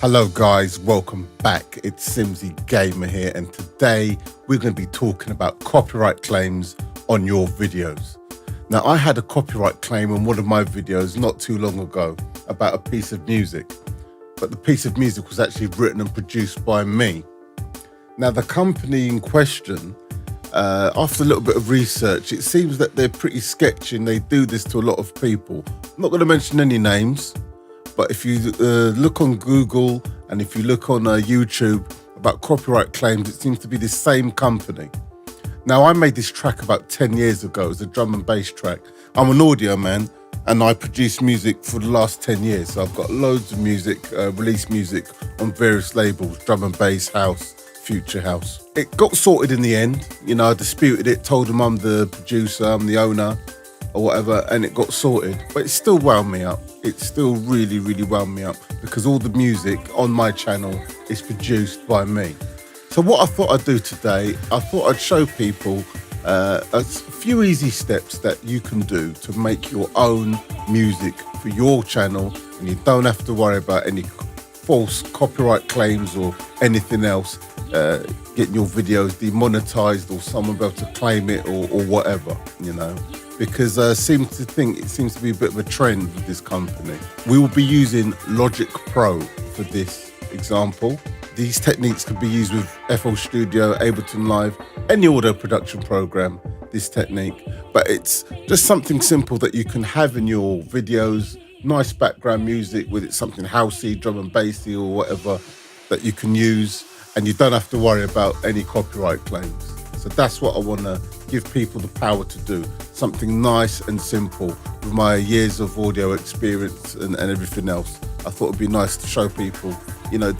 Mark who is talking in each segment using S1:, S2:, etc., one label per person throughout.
S1: Hello guys, welcome back. It's Simsy Gamer here, and today we're going to be talking about copyright claims on your videos. Now, I had a copyright claim on one of my videos not too long ago about a piece of music, but the piece of music was actually written and produced by me. Now, the company in question, after a little bit of research, it seems that they're pretty sketchy and they do this to a lot of people. I'm not going to mention any names, but if you look on Google and if you look on YouTube about copyright claims, it seems to be the same company. Now, I made this track about 10 years ago. It's a drum and bass track. I'm an audio man and I produce music for the last 10 years. So I've got loads of music, released music on various labels, drum and bass, house, future house. It got sorted in the end. You know, I disputed it, told them I'm the producer, I'm the owner or whatever, and it got sorted. But it still wound me up. It still really, really wound me up because all the music on my channel is produced by me. So what I thought I'd do today, I thought I'd show people a few easy steps that you can do to make your own music for your channel, and you don't have to worry about any false copyright claims or anything else, getting your videos demonetized or someone be able to claim it or whatever, you know. Because it seems to be a bit of a trend with this company. We will be using Logic Pro for this example. These techniques can be used with FL Studio, Ableton Live, any audio production program, this technique. But it's just something simple that you can have in your videos, nice background music with it, something housey, drum and bassy or whatever that you can use, and you don't have to worry about any copyright claims. So that's what I want to give people the power to do. Something nice and simple with my years of audio experience and everything else. I thought it'd be nice to show people, you know,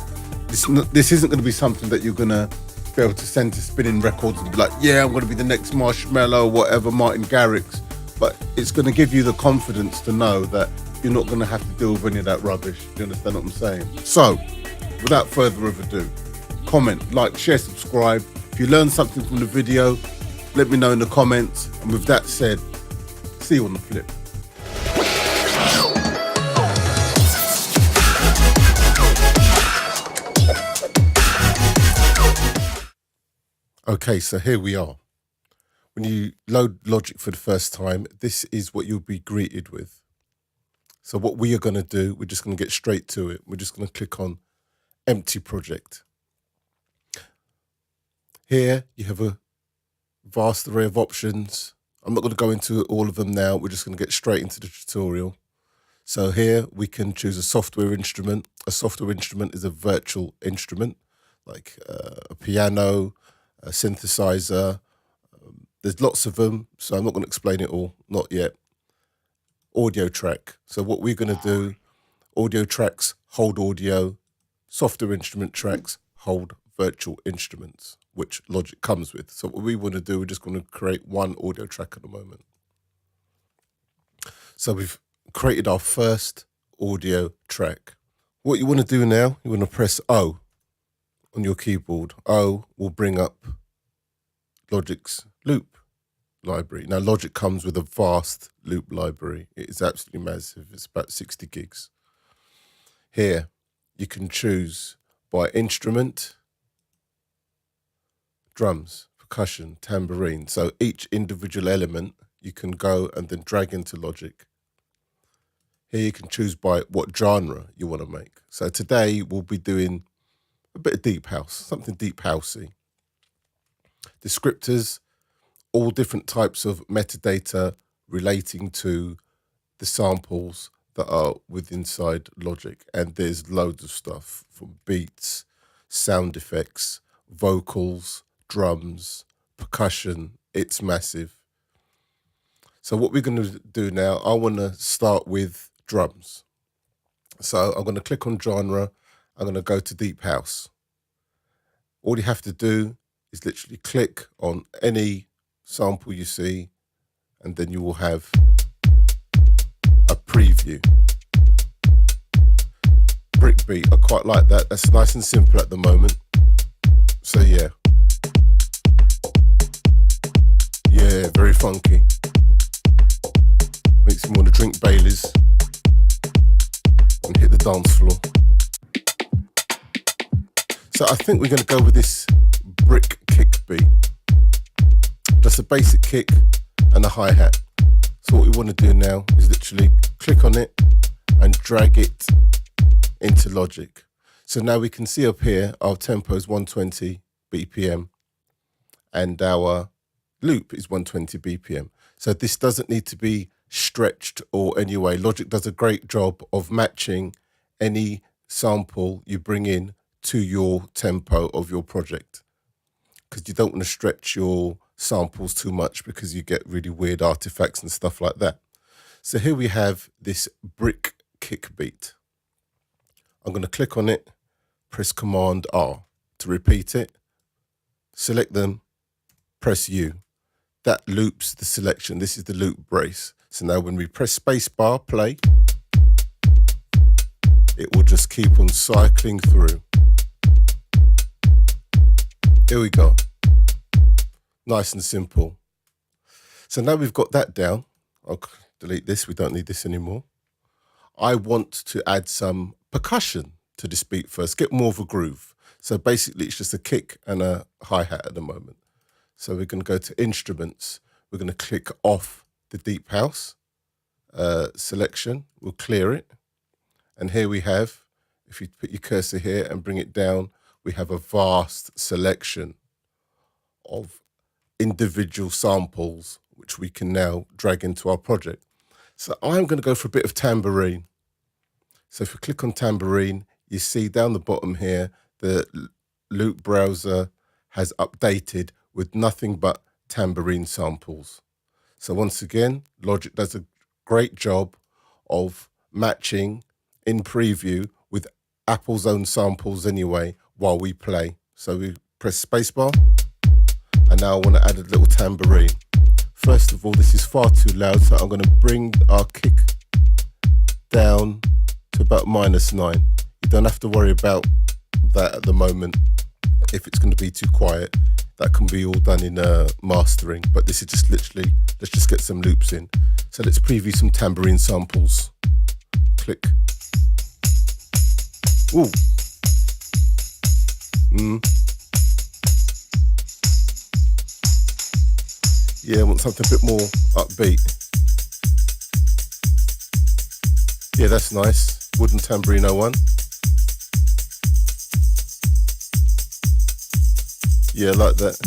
S1: this isn't going to be something that you're going to be able to send to spinning records and be like, yeah, I'm going to be the next Marshmello, whatever, Martin Garrix. But it's going to give you the confidence to know that you're not going to have to deal with any of that rubbish. Do you understand what I'm saying? So, without further ado, comment, like, share, subscribe. If you learned something from the video, let me know in the comments. And with that said, see you on the flip. Okay, so here we are. When you load Logic for the first time, this is what you'll be greeted with. So what we are going to do, we're just going to get straight to it. We're just going to click on Empty Project. Here you have a vast array of options. I'm not going to go into all of them now. We're just going to get straight into the tutorial. So here we can choose a software instrument. A software instrument is a virtual instrument, like a piano, a synthesizer. There's lots of them, so I'm not going to explain it all, not yet. Audio track. So what we're going to do, audio tracks hold audio, software instrument tracks hold virtual instruments, which Logic comes with. So what we want to do, we're just going to create one audio track at the moment. So we've created our first audio track. What you want to do now, you want to press O on your keyboard. O will bring up Logic's loop library. Now, Logic comes with a vast loop library. It is absolutely massive. It's about 60 gigs. Here, you can choose by instrument, drums, percussion, tambourine. So each individual element you can go and then drag into Logic. Here you can choose by what genre you want to make. So today we'll be doing a bit of deep house, something deep housey. Descriptors, all different types of metadata relating to the samples that are inside Logic. And there's loads of stuff from beats, sound effects, vocals, drums, percussion. It's massive. So what we're going to do now, I want to start with drums. So I'm going to click on genre. I'm going to go to deep house. All you have to do is literally click on any sample you see, and then you will have a preview. Brick beat, I quite like that. That's nice and simple at the moment. So yeah. Yeah, very funky. Makes me want to drink Baileys and hit the dance floor. So I think we're going to go with this brick kick beat. Just a basic kick and a hi-hat. So what we want to do now is literally click on it and drag it into Logic. So now we can see up here our tempo is 120 BPM and our loop is 120 BPM. So this doesn't need to be stretched or anyway. Logic does a great job of matching any sample you bring in to your tempo of your project, because you don't want to stretch your samples too much because you get really weird artifacts and stuff like that. So here we have this brick kick beat. I'm going to click on it, press Command R to repeat it, select them, press U. That loops the selection. This is the loop brace. So now when we press space bar, play, it will just keep on cycling through. Here we go. Nice and simple. So now we've got that down. I'll delete this. We don't need this anymore. I want to add some percussion to this beat first, get more of a groove. So basically it's just a kick and a hi-hat at the moment. So we're going to go to instruments. We're going to click off the deep house selection. We'll clear it. And here we have, if you put your cursor here and bring it down, we have a vast selection of individual samples, which we can now drag into our project. So I'm going to go for a bit of tambourine. So if you click on tambourine, you see down the bottom here, the loop browser has updated with nothing but tambourine samples. So once again, Logic does a great job of matching in preview with Apple's own samples anyway while we play. So we press spacebar, and now I want to add a little tambourine. First of all, this is far too loud, so I'm going to bring our kick down to about -9. You don't have to worry about that at the moment. If it's going to be too quiet, that can be all done in mastering, but this is just literally, let's just get some loops in. So let's preview some tambourine samples. Click. Ooh. Yeah, I want something a bit more upbeat. Yeah, that's nice. Wooden tambourine 01. Yeah, I like that.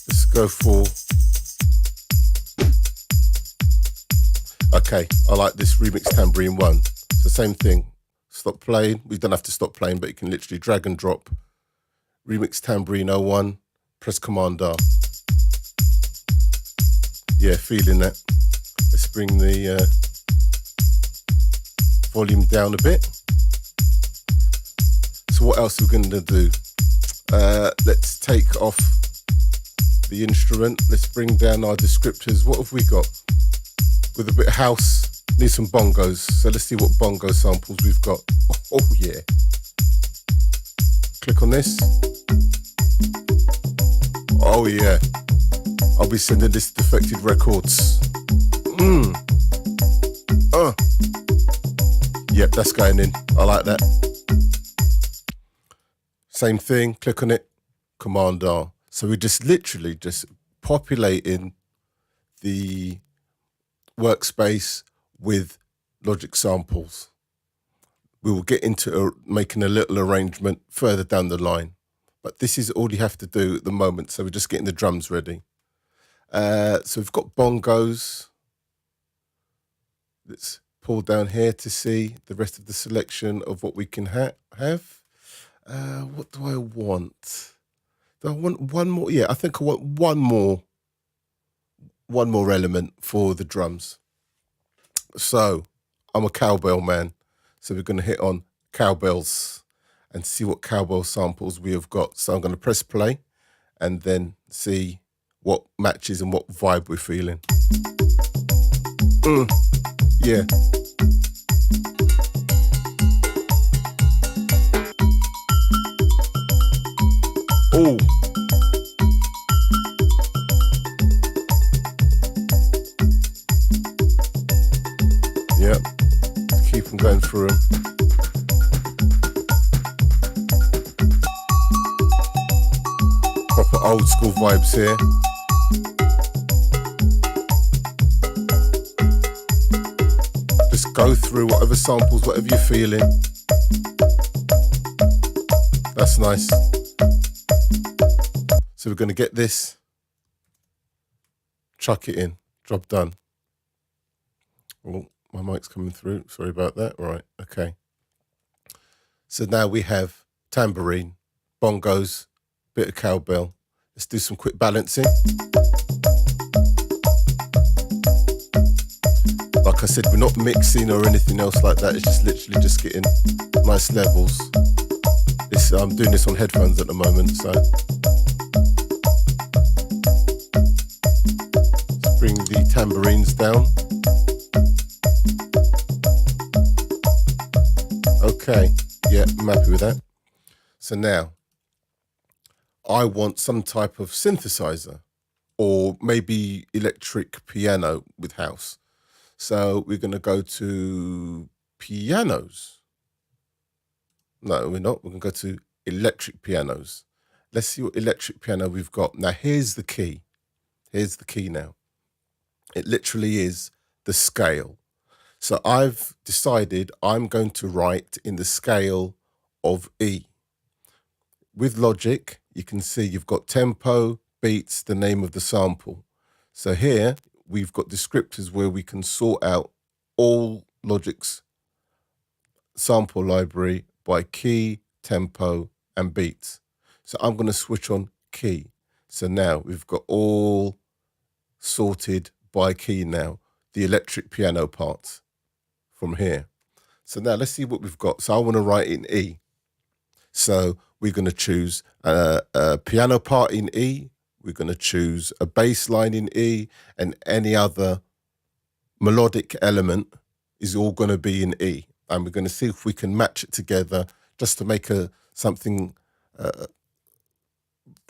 S1: Let's go for... Okay, I like this remix tambourine 1. It's the same thing. Stop playing. We don't have to stop playing, but you can literally drag and drop. Remix tambourine 01. Press Command R. Yeah, feeling that. Let's bring the volume down a bit. So what else are we going to do? Let's take off the instrument. Let's bring down our descriptors. What have we got? With a bit of house, need some bongos. So let's see what bongo samples we've got. Oh yeah. Click on this. Oh yeah. I'll be sending this to Defected Records. Yep, that's going in. I like that. Same thing, click on it, Command R. So we're just literally just populating the workspace with Logic samples. We will get into making a little arrangement further down the line, but this is all you have to do at the moment. So we're just getting the drums ready. So we've got bongos. Let's pull down here to see the rest of the selection of what we can have. What do I want? Do I want one more? Yeah, I think I want one more element for the drums. So I'm a cowbell man. So we're going to hit on cowbells and see what cowbell samples we have got. So I'm going to press play and then see what matches and what vibe we're feeling. Yeah. Oh. Yep. Keep them going through them. proper old school vibes here. Just go through whatever samples, whatever you're feeling. That's nice. So we're going to get this, chuck it in, job done. Oh, my mic's coming through, sorry about that. Right, okay. So now we have tambourine, bongos, bit of cowbell. Let's do some quick balancing. Like I said, we're not mixing or anything else like that. It's just literally just getting nice levels. I'm doing this on headphones at the moment, so. Let's bring the tambourines down. Okay, yeah, I'm happy with that. So now, I want some type of synthesizer or maybe electric piano with house. So we're going to go to pianos. No, we're not. We're going to go to electric pianos. Let's see what electric piano we've got. Now, here's the key. Here's the key now. It literally is the scale. So I've decided I'm going to write in the scale of E. With Logic, you can see you've got tempo, beats, the name of the sample. So here, we've got descriptors where we can sort out all Logic's sample library by key, tempo, and beats. So I'm going to switch on key. So now we've got all sorted by key now, the electric piano parts from here. So now let's see what we've got. So I want to write in E. So we're going to choose a piano part in E. We're going to choose a bass line in E, and any other melodic element is all going to be in E. And we're going to see if we can match it together just to make something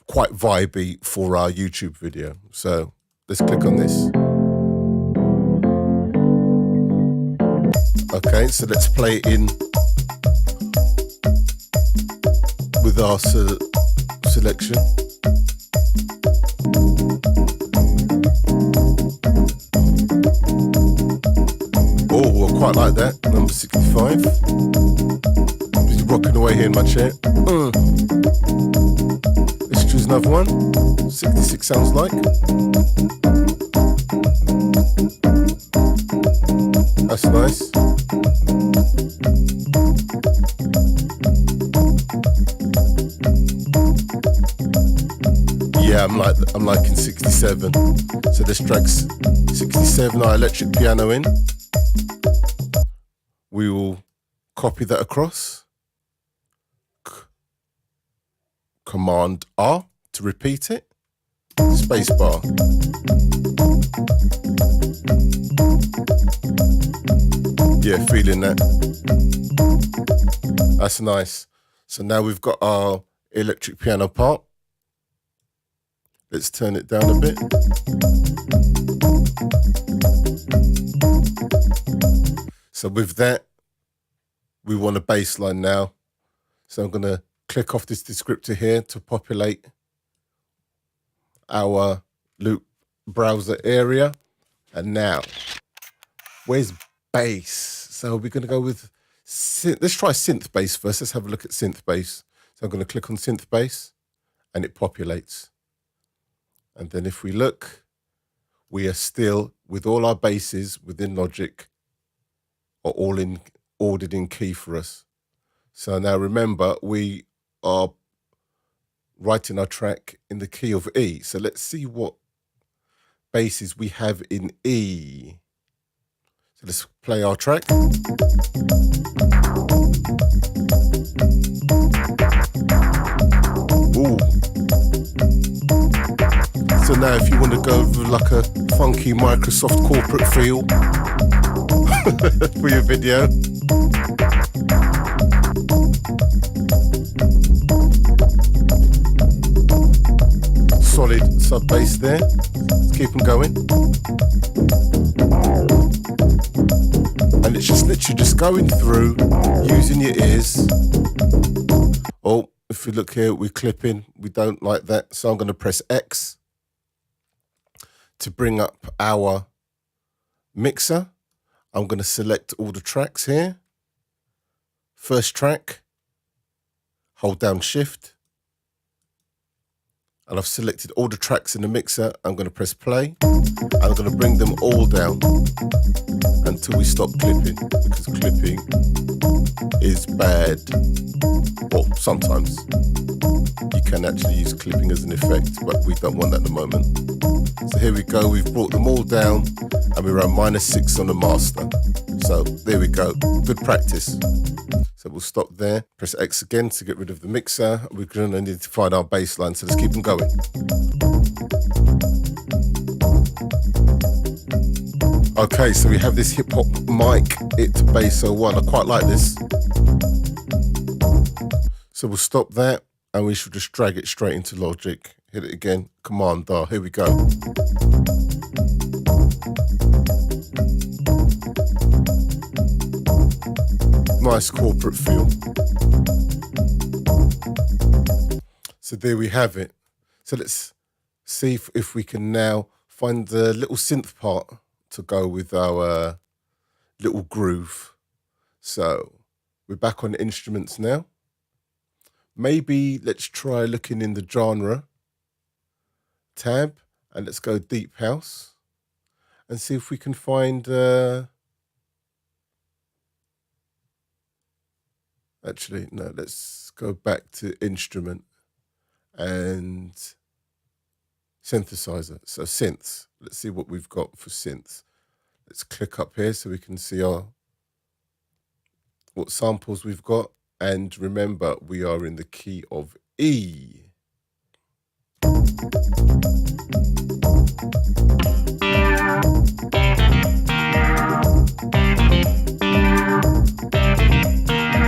S1: quite vibey for our YouTube video. So let's click on this. Okay, so let's play it in with our selection. Oh, I quite like that. Number 65. Just rocking away here in my chair. Let's choose another one. 66 sounds like. That's nice. Yeah, I'm liking 67. So this track's 67, our electric piano in. We will copy that across. Command R to repeat it. Space bar. Yeah, feeling that. That's nice. So now we've got our electric piano part. Let's turn it down a bit. So with that, we want a bass line now. So I'm going to click off this descriptor here to populate our loop browser area. And now, where's bass? So we're going to go with synth. Let's try synth bass first. Let's have a look at synth bass. So I'm going to click on synth bass and it populates. And then if we look, we are still, with all our basses within Logic, are all ordered in key for us. So now remember, we are writing our track in the key of E. So let's see what basses we have in E. So let's play our track. Ooh. So now if you want to go with like a funky Microsoft corporate feel for your video. Solid sub bass there. Let's keep them going. And it's just literally just going through, using your ears. Oh, if we look here, we're clipping. We don't like that. So I'm going to press X to bring up our mixer. I'm going to select all the tracks here. First track, hold down Shift. And I've selected all the tracks in the mixer. I'm going to press play. And I'm going to bring them all down until we stop clipping, because clipping is bad. Well, sometimes you can actually use clipping as an effect, but we don't want that at the moment. So here we go. We've brought them all down and we're at -6 on the master. So there we go. Good practice. So we'll stop there, press X again to get rid of the mixer. We're going to need to find our bass line, so let's keep them going. Okay, so we have this hip hop mic, It Bass 01. I quite like this. So we'll stop that and we should just drag it straight into Logic. Hit it again, Command R, here we go. Nice corporate feel. So there we have it. So let's see if we can now find the little synth part to go with our little groove. So we're back on instruments now. Maybe let's try looking in the genre tab and let's go deep house and see if we can find actually, no, let's go back to instrument and synthesizer. So synths, let's see what we've got for synths. Let's click up here so we can see what samples we've got. And remember, we are in the key of E.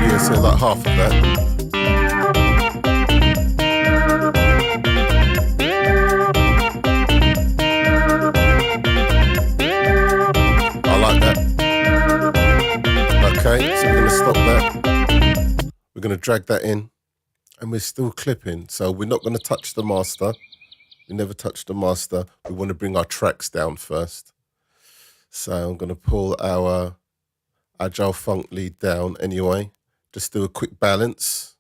S1: Yeah, so like half of that. I like that. Okay, so we're going to stop that. We're going to drag that in and we're still clipping. So we're not going to touch the master. We never touch the master. We want to bring our tracks down first. So I'm going to pull our Agile Funk lead down anyway. Just do a quick balance.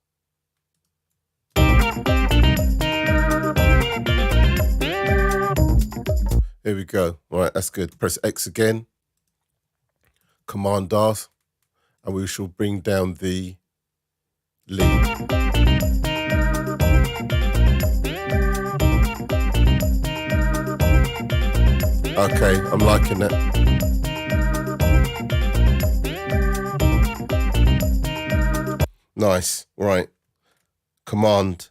S1: Here we go. All right, that's good. Press X again. Command R. And we shall bring down the lead. Okay, I'm liking that. Nice, right. Command,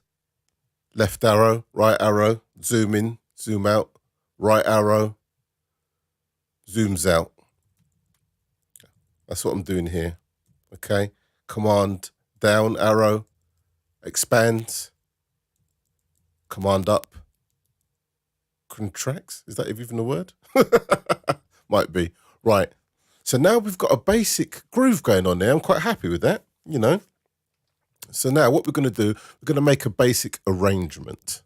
S1: left arrow, right arrow, zoom in, zoom out, right arrow, zooms out. That's what I'm doing here, okay? Command, down arrow, expands, command up, contracts. Is that even a word? Might be. Right. So now we've got a basic groove going on there. I'm quite happy with that, you know. So now what we're going to do, we're going to make a basic arrangement.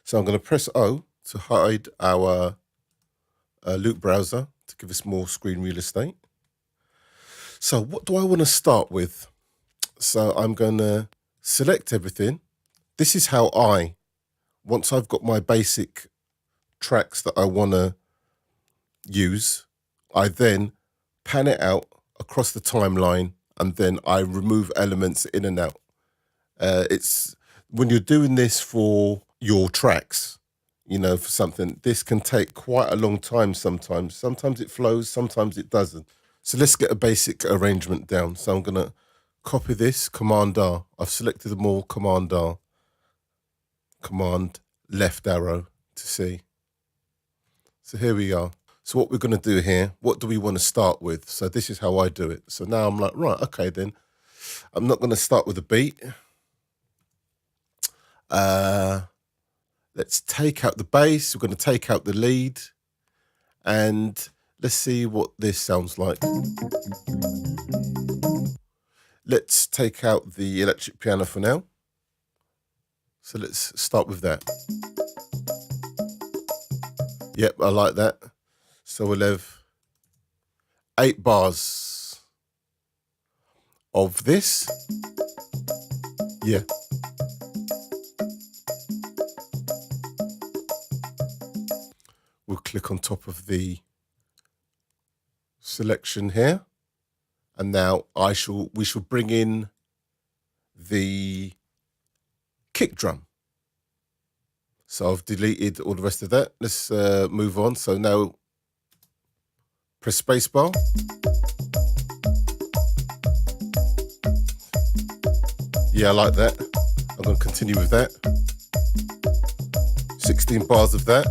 S1: So I'm going to press O to hide our loop browser to give us more screen real estate. So what do I want to start with? So I'm going to select everything. This is how once I've got my basic tracks that I want to use, I then pan it out across the timeline and then I remove elements in and out. It's when you're doing this for your tracks, you know, for something, this can take quite a long time sometimes. Sometimes it flows, sometimes it doesn't. So let's get a basic arrangement down. So I'm going to copy this, Command R. I've selected them all, Command R. Command left arrow to see. So here we are. So what we're going to do here, what do we want to start with? So this is how I do it. So now I'm like, right, okay, then I'm not going to start with a beat. Let's take out the bass. We're going to take out the lead and let's see what this sounds like. Let's take out the electric piano for now. So let's start with that. Yep, I like that. So we'll have 8 bars of this. Yeah. We'll click on top of the selection here. And now we shall bring in the kick drum. So I've deleted all the rest of that. Let's move on. So now press spacebar. Yeah, I like that. I'm going to continue with that. 16 bars of that.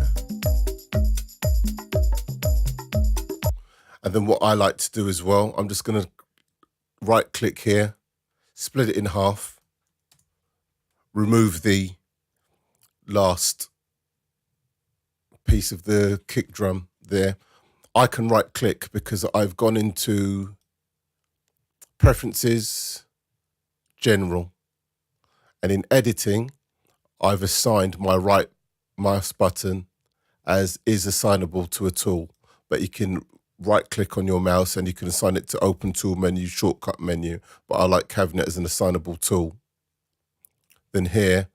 S1: And then what I like to do as well, I'm just going to right click here, split it in half, remove the last piece of the kick drum there. I can right click because I've gone into preferences, general, and in editing, I've assigned my right mouse button as is assignable to a tool, but you can right click on your mouse and you can assign it to open tool menu, shortcut menu, but I like having it as an assignable tool. Then here,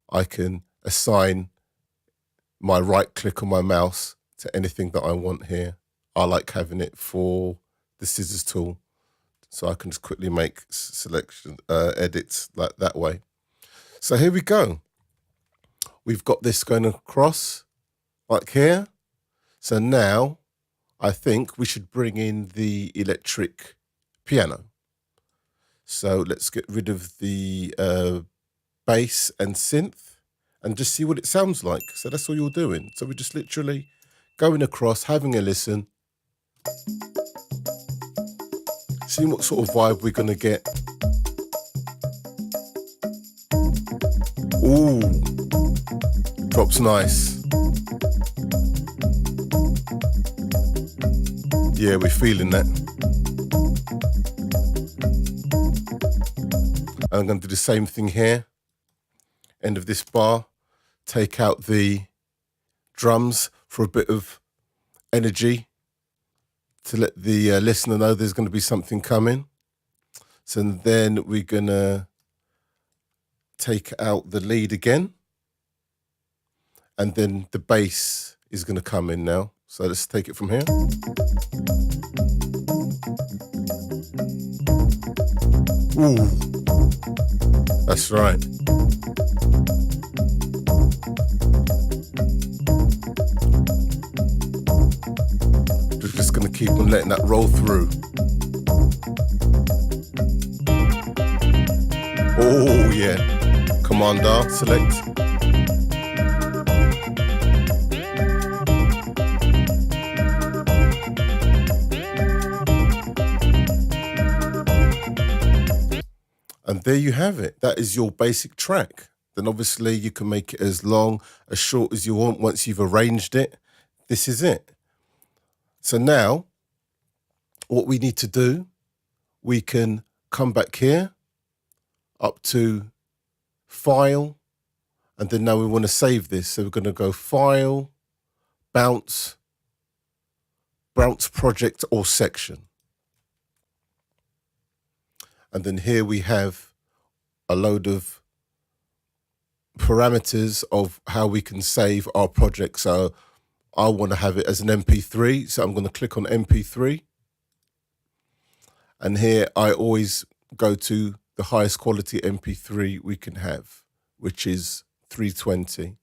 S1: I can assign my right click on my mouse to anything that I want here. I like having it for the scissors tool, so I can just quickly make selection edits like that way. So here we go. We've got this going across like here. So now I think we should bring in the electric piano. So let's get rid of the bass and synth and just see what it sounds like. So that's all you're doing. So we're just literally going across, having a listen, seeing what sort of vibe we're going to get. Ooh, drops nice. Yeah, we're feeling that. I'm going to do the same thing here. End of this bar. Take out the drums for a bit of energy to let the listener know there's going to be something coming. So then we're going to take out the lead again. And then the bass is going to come in now. So let's take it from here. Ooh, that's right. We're just going to keep on letting that roll through. Oh yeah, Commander, select. And there you have it. That is your basic track. Then obviously you can make it as long, as short as you want once you've arranged it. This is it. So now, what we need to do, we can come back here, up to File, and then now we want to save this. So we're going to go File, Bounce Project or Section. And then here we have a load of parameters of how we can save our project. So I want to have it as an MP3. So I'm going to click on MP3. And here I always go to the highest quality MP3 we can have, which is 320.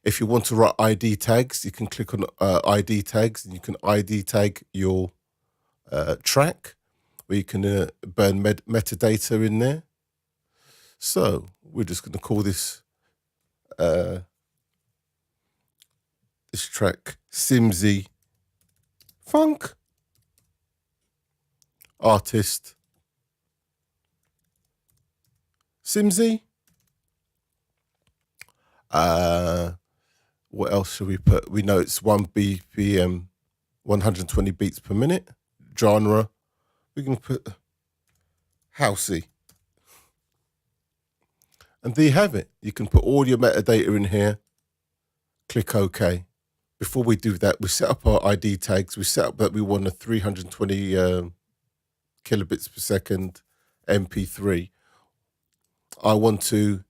S1: If you want to write ID tags, you can click on ID tags and you can ID tag your track. We can burn metadata in there. So we're just going to call this this track Simsy Funk. Artist Simsy. What else should we put? We know it's 1 BPM, 120 beats per minute. Genre. We can put housey. And there you have it. You can put all your metadata in here, click OK. Before we do that, we set up our ID tags. We set up that we want a 320 kilobits per second MP3. I want to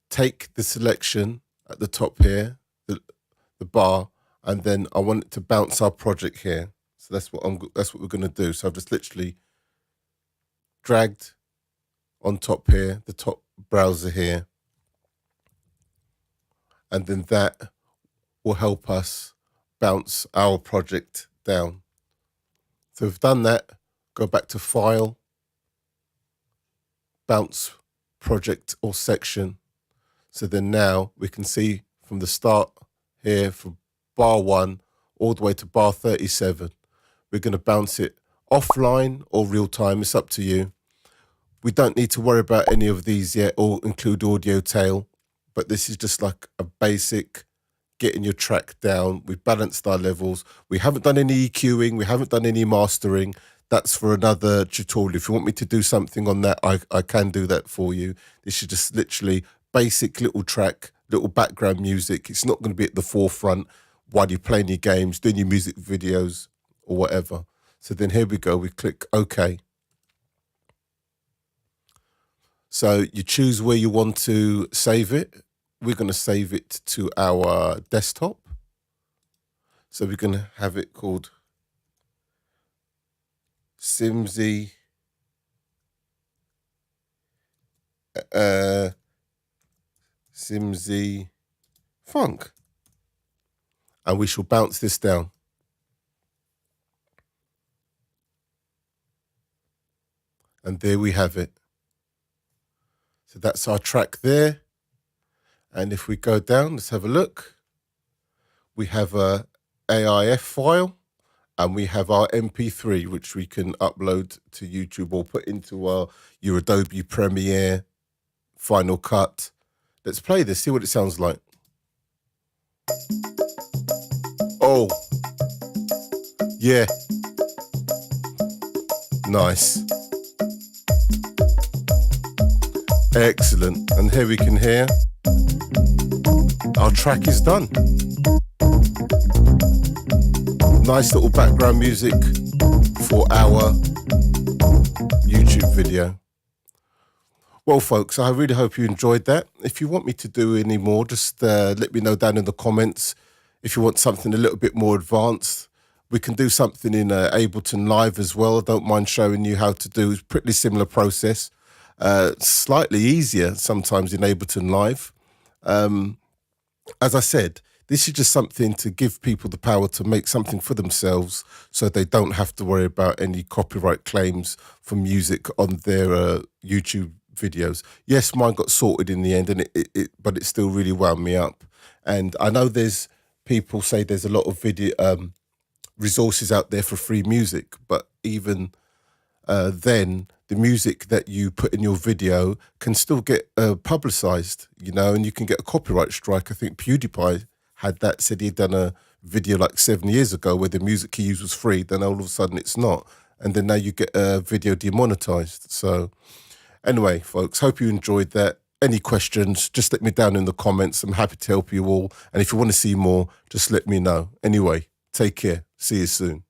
S1: take the selection at the top here, the bar, and then I want it to bounce our project here. So that's what we're going to do. So I've just literally dragged on top here, the top browser here, and then that will help us bounce our project down. So we've done that. Go back to File, Bounce Project or Section. So then now we can see from the start here, from bar 1 all the way to bar 37. We're going to bounce it offline or real time. It's up to you. We don't need to worry about any of these yet or include audio tail, but this is just like a basic getting your track down. We've balanced our levels. We haven't done any EQing. We haven't done any mastering. That's for another tutorial. If you want me to do something on that, I can do that for you. This is just literally basic little track, little background music. It's not going to be at the forefront while you're playing your games, doing your music videos or whatever. So then here we go. We click OK. So you choose where you want to save it. We're going to save it to our desktop. So we're going to have it called Simsy Simsy Funk. And we shall bounce this down. And there we have it. So that's our track there. And if we go down, let's have a look. We have a AIF file and we have our MP3, which we can upload to YouTube or put into your Adobe Premiere, Final Cut. Let's play this, see what it sounds like. Oh, yeah. Nice. Excellent. And here we can hear our track is done. Nice little background music for our YouTube video. Well, folks, I really hope you enjoyed that. If you want me to do any more, just let me know down in the comments. If you want something a little bit more advanced, we can do something in Ableton Live as well. I don't mind showing you how to do a pretty similar process. Slightly easier sometimes in Ableton Live. As I said, this is just something to give people the power to make something for themselves so they don't have to worry about any copyright claims for music on their YouTube videos. Yes, mine got sorted in the end, and but it still really wound me up. And I know there's people say there's a lot of video resources out there for free music, but even then the music that you put in your video can still get publicized, you know, and you can get a copyright strike. I think PewDiePie had that, said he'd done a video like 7 years ago where the music he used was free, then all of a sudden it's not. And then now you get a video demonetized. So anyway, folks, hope you enjoyed that. Any questions, just let me down in the comments. I'm happy to help you all. And if you want to see more, just let me know. Anyway, take care. See you soon.